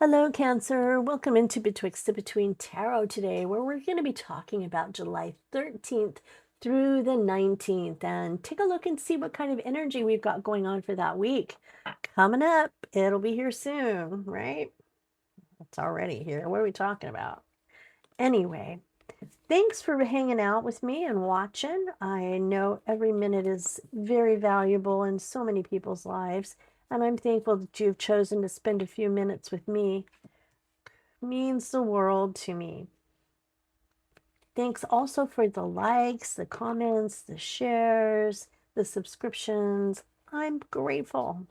Hello, Cancer. Welcome into Betwixt the Between Tarot today, where we're going to be talking about July 13th through the 19th and take a look and see what kind of energy we've got going on for that week. Coming up, it'll be here soon, right? It's already here. What are we talking about? Anyway, thanks for hanging out with me and watching. I know every minute is very valuable in so many people's lives, and I'm thankful that you've chosen to spend a few minutes with me. Means the world to me. Thanks also for the likes, the comments, the shares, the subscriptions. I'm grateful.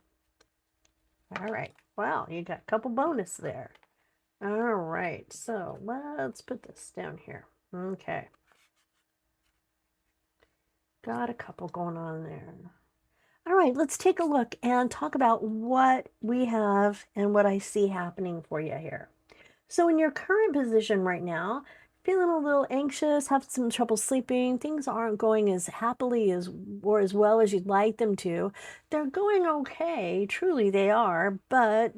All right. Wow, you got a couple bonus there. All right. So let's put this down here. Okay. Got a couple going on there. All right, let's take a look and talk about what we have and what I see happening for you here. So in your current position right now, feeling a little anxious, have some trouble sleeping, things aren't going as happily as or as well as you'd like them to. They're going okay, truly they are, but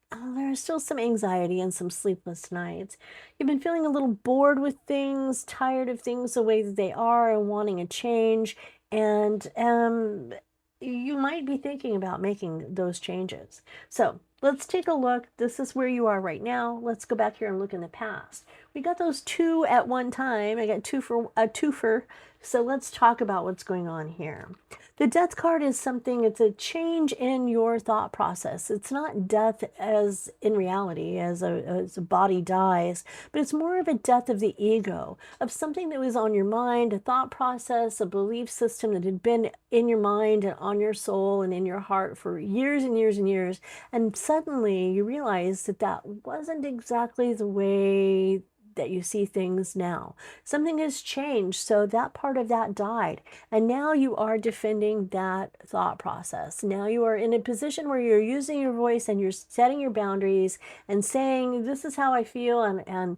there's still some anxiety and some sleepless nights. You've been feeling a little bored with things, tired of things the way that they are and wanting a change. And you might be thinking about making those changes. So let's take a look. This is where you are right now. Let's go back here and look in the past. We got those two at one time. I got two for a twofer. So let's talk about what's going on here. The death card is something, it's a change in your thought process. It's not death as in reality, as a body dies, but it's more of a death of the ego, of something that was on your mind, a thought process, a belief system that had been in your mind and on your soul and in your heart for years and years and years. And suddenly you realize that that wasn't exactly the way that you see things now. Something has changed, so that part of that died. And now you are defending that thought process. Now you are in a position where you're using your voice and you're setting your boundaries and saying, this is how I feel, and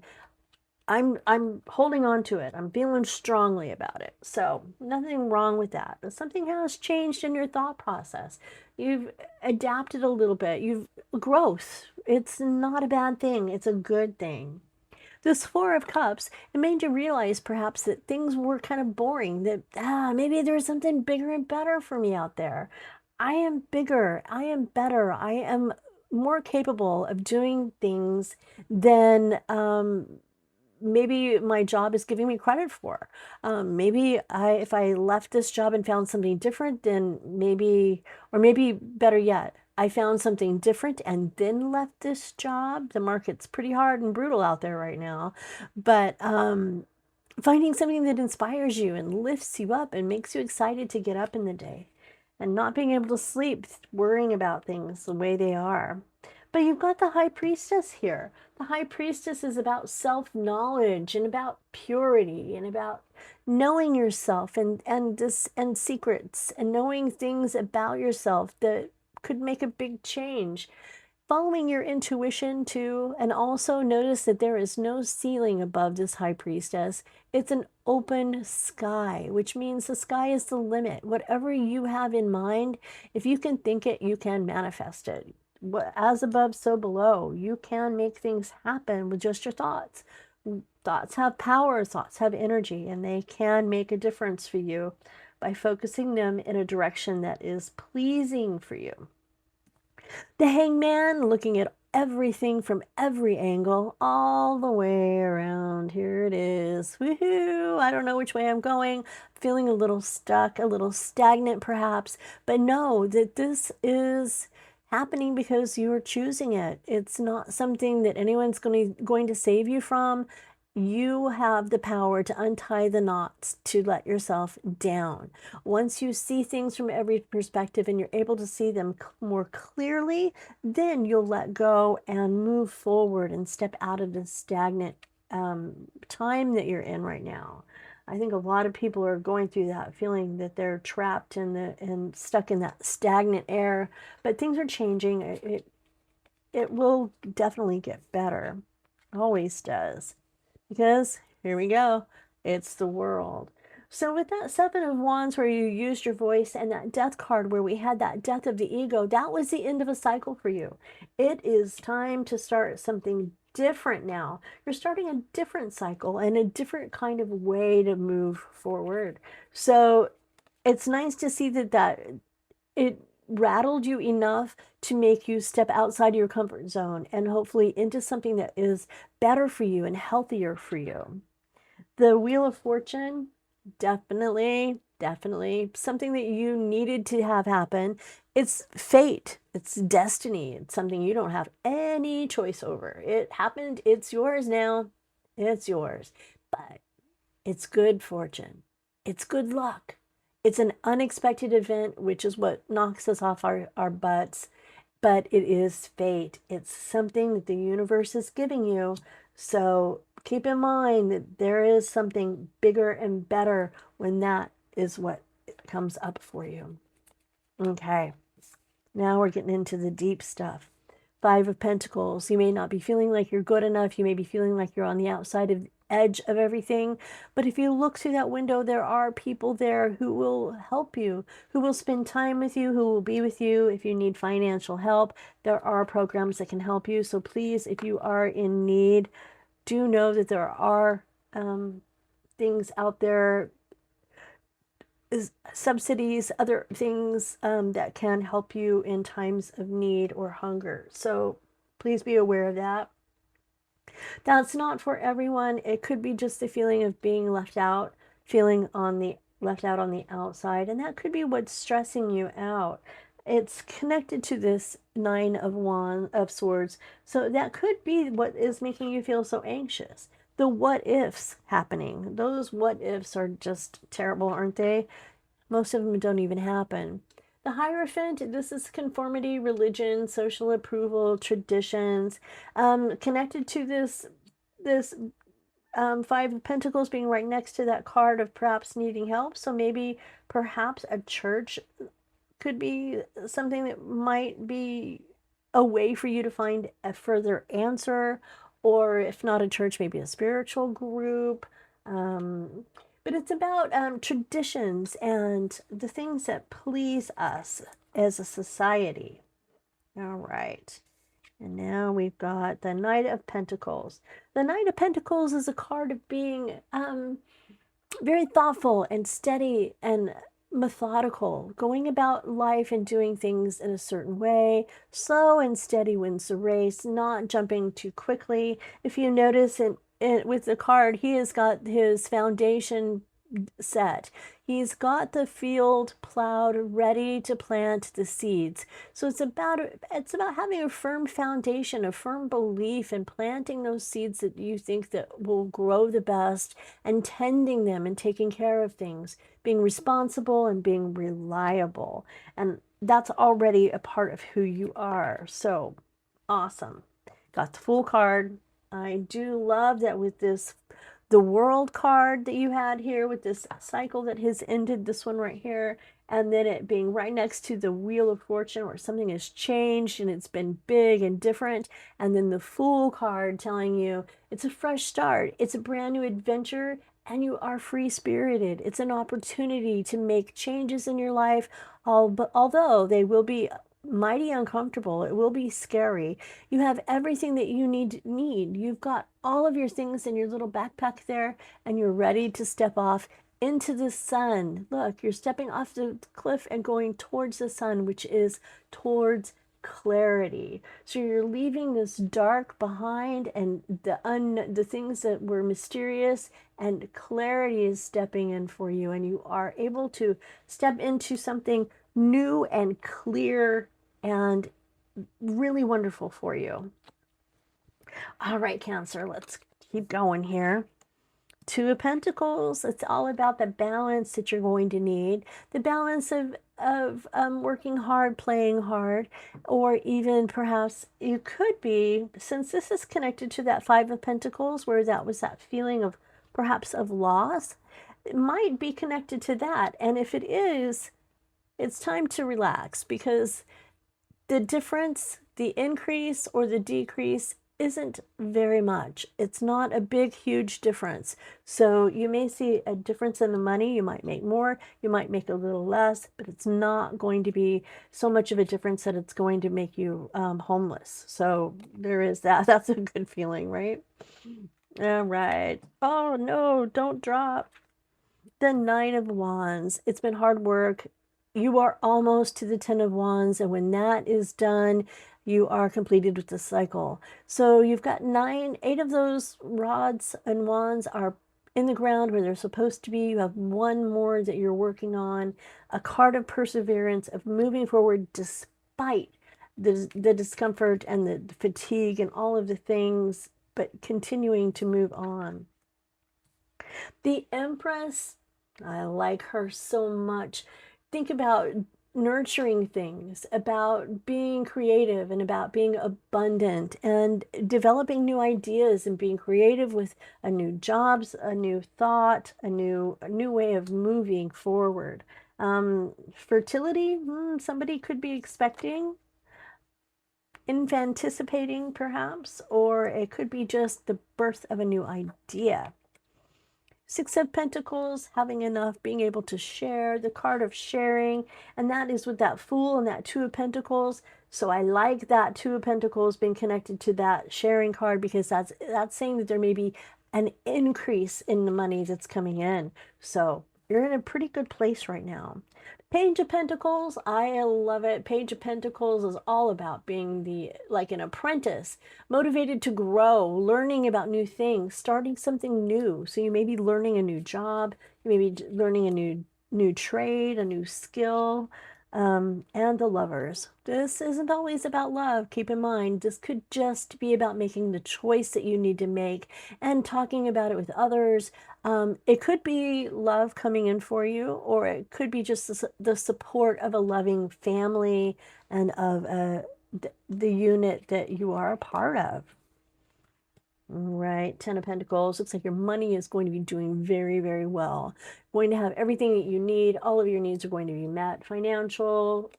I'm holding on to it. I'm feeling strongly about it. So nothing wrong with that. But something has changed in your thought process. You've adapted a little bit. You've growth. It's not a bad thing. It's a good thing. This Four of Cups, it made you realize perhaps that things were kind of boring, that maybe there's something bigger and better for me out there. I am bigger, I am better, I am more capable of doing things than maybe my job is giving me credit for. Maybe if I left this job and found something different, then maybe, or maybe better yet, I found something different and then left this job. The market's pretty hard and brutal out there right now, but finding something that inspires you and lifts you up and makes you excited to get up in the day and not being able to sleep, worrying about things the way they are. But you've got the High Priestess here. The High Priestess is about self-knowledge and about purity and about knowing yourself and secrets and knowing things about yourself that could make a big change. Following your intuition too, and also notice that there is no ceiling above this High Priestess. It's an open sky, which means the sky is the limit. Whatever you have in mind, if you can think it, you can manifest it. As above, so below. You can make things happen with just your thoughts. Thoughts have power, thoughts have energy, and they can make a difference for you by focusing them in a direction that is pleasing for you. The Hangman, looking at everything from every angle, all the way around. Here it is. Woohoo! I don't know which way I'm going. Feeling a little stuck, a little stagnant perhaps, but know that this is happening because you're choosing it. It's not something that anyone's going to save you from. You have the power to untie the knots, to let yourself down. Once you see things from every perspective and you're able to see them more clearly, then you'll let go and move forward and step out of the stagnant time that you're in right now. I think a lot of people are going through that, feeling that they're trapped and stuck in that stagnant air, but things are changing. It will definitely get better. Always does. Because here we go. It's the world. So with that Seven of Wands where you used your voice and that Death card where we had that death of the ego, that was the end of a cycle for you. It is time to start something different now. You're starting a different cycle and a different kind of way to move forward. So it's nice to see that it rattled you enough to make you step outside your comfort zone and hopefully into something that is better for you and healthier for you. The Wheel of Fortune, definitely something that you needed to have happen. It's fate, it's destiny, it's something you don't have any choice over. It happened, it's yours now, it's yours. But it's good fortune, it's good luck. It's an unexpected event, which is what knocks us off our butts, but it is fate. It's something that the universe is giving you. So keep in mind that there is something bigger and better when that is what comes up for you. Okay, now we're getting into the deep stuff. Five of Pentacles. You may not be feeling like you're good enough. You may be feeling like you're on the outside of edge of everything. But if you look through that window, there are people there who will help you, who will spend time with you, who will be with you. If you need financial help, there are programs that can help you. So please, if you are in need, do know that there are things out there, subsidies, other things that can help you in times of need or hunger. So please be aware of that. That's not for everyone. It could be just the feeling of being left out, feeling on the left out on the outside, and that could be what's stressing you out. It's connected to this Nine of Swords, so that could be what is making you feel so anxious. The what ifs happening. Those what ifs are just terrible, aren't they? Most of them don't even happen. The Hierophant, this is conformity, religion, social approval, traditions, connected to this Five of Pentacles being right next to that card of perhaps needing help. So maybe perhaps a church could be something that might be a way for you to find a further answer, or if not a church, maybe a spiritual group. But it's about traditions and the things that please us as a society. All right. And now we've got the Knight of Pentacles. The Knight of Pentacles is a card of being very thoughtful and steady and methodical, going about life and doing things in a certain way. Slow and steady wins the race, not jumping too quickly. If you notice with the card, he has got his foundation set. He's got the field plowed, ready to plant the seeds. So it's about having a firm foundation, a firm belief, and planting those seeds that you think that will grow the best, and tending them and taking care of things, being responsible and being reliable. And that's already a part of who you are. So awesome. Got the Fool card. I do love that with the World card that you had here with this cycle that has ended, this one right here, and then it being right next to the Wheel of Fortune where something has changed and it's been big and different, and then the Fool card telling you it's a fresh start, it's a brand new adventure, and you are free-spirited. It's an opportunity to make changes in your life, although they will be mighty uncomfortable. It will be scary. You have everything that you need. You've got all of your things in your little backpack there, and you're ready to step off into the sun. Look, you're stepping off the cliff and going towards the sun, which is towards clarity. So you're leaving this dark behind and the things that were mysterious, and clarity is stepping in for you, and you are able to step into something new and clear and really wonderful for you. All right, Cancer, let's keep going here. Two of Pentacles, it's all about the balance that you're going to need. The balance of working hard, playing hard, or even perhaps you could be, since this is connected to that Five of Pentacles, where that was that feeling of perhaps of loss, it might be connected to that. And if it is, it's time to relax, because the difference, the increase or the decrease isn't very much. It's not a big, huge difference. So you may see a difference in the money. You might make more, you might make a little less, but it's not going to be so much of a difference that it's going to make you homeless. So there is that. That's a good feeling, right? All right. Oh no, don't drop. The Nine of Wands. It's been hard work. You are almost to the Ten of Wands, and when that is done, you are completed with the cycle. So you've got eight of those rods and wands are in the ground where they're supposed to be. You have one more that you're working on, a card of perseverance, of moving forward despite the discomfort and the fatigue and all of the things, but continuing to move on. The Empress, I like her so much. Think about nurturing things, about being creative and about being abundant and developing new ideas and being creative with a new jobs, a new thought, a new way of moving forward. Fertility, somebody could be expecting, anticipating perhaps, or it could be just the birth of a new idea. Six of Pentacles, having enough, being able to share, the card of sharing, and that is with that Fool and that Two of Pentacles. So I like that Two of Pentacles being connected to that sharing card, because that's saying that there may be an increase in the money that's coming in. So you're in a pretty good place right now. Page of Pentacles, I love it. Page of Pentacles is all about being like an apprentice, motivated to grow, learning about new things, starting something new. So you may be learning a new job, you may be learning a new trade, a new skill. And the Lovers. This isn't always about love. Keep in mind, this could just be about making the choice that you need to make and talking about it with others. It could be love coming in for you, or it could be just the support of a loving family and of the unit that you are a part of. Right, Ten of Pentacles. Looks like your money is going to be doing very, very well. Going to have everything that you need. All of your needs are going to be met. Financially,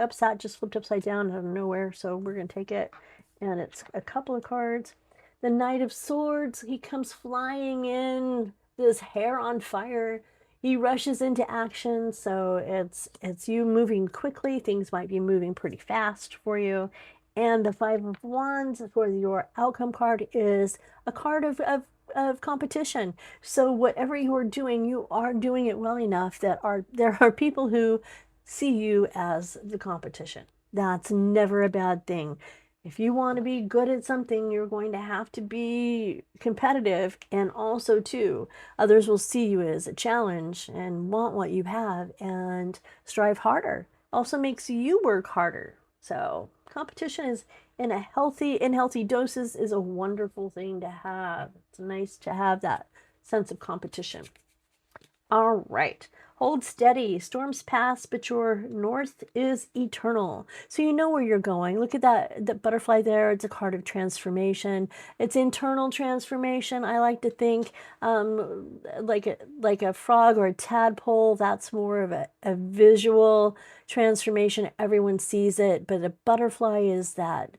oops, that just flipped upside down out of nowhere. So we're going to take it. And it's a couple of cards. The Knight of Swords. He comes flying in, this hair on fire. He rushes into action. So it's you moving quickly. Things might be moving pretty fast for you. And the Five of Wands for your outcome card is a card of competition. So whatever you are doing it well enough that there are people who see you as the competition. That's never a bad thing. If you want to be good at something, you're going to have to be competitive, and also too, others will see you as a challenge and want what you have and strive harder. Also makes you work harder. So competition is in healthy doses is a wonderful thing to have. It's nice to have that sense of competition. All right. Hold steady. Storms pass, but your north is eternal. So you know where you're going. Look at that butterfly there. It's a card of transformation. It's internal transformation. I like to think like a frog or a tadpole. That's more of a visual transformation. Everyone sees it, but a butterfly is that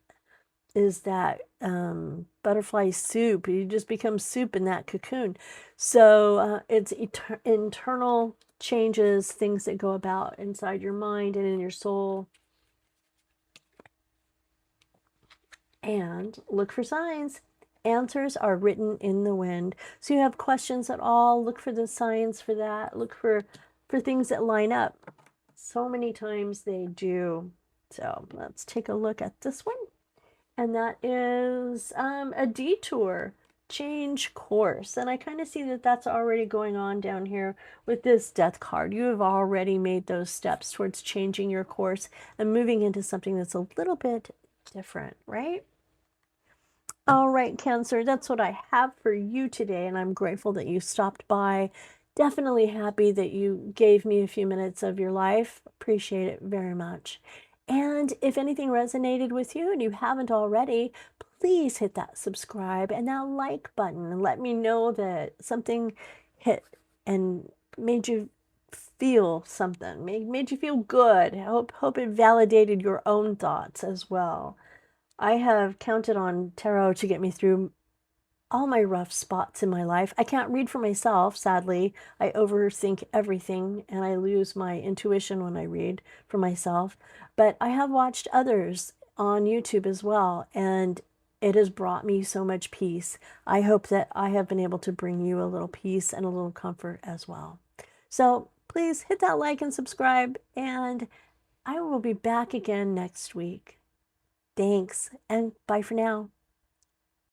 butterfly soup. You just become soup in that cocoon. So it's internal changes, things that go about inside your mind and in your soul. And look for signs. Answers are written in the wind. So you have questions at all, look for the signs for that. Look for things that line up. So many times they do. So let's take a look at this one. And that is a detour, change course. And I kind of see that that's already going on down here with this Death card. You have already made those steps towards changing your course and moving into something that's a little bit different, right? All right, Cancer, that's what I have for you today, and I'm grateful that you stopped by. Definitely happy that you gave me a few minutes of your life. Appreciate it very much. And if anything resonated with you and you haven't already, please hit that subscribe and that like button and let me know that something hit and made you feel something, made you feel good. I hope it validated your own thoughts as well. I have counted on tarot to get me through all my rough spots in my life. I can't read for myself, sadly. I overthink everything and I lose my intuition when I read for myself. But I have watched others on YouTube as well, and it has brought me so much peace. I hope that I have been able to bring you a little peace and a little comfort as well. So please hit that like and subscribe, and I will be back again next week. Thanks, and bye for now.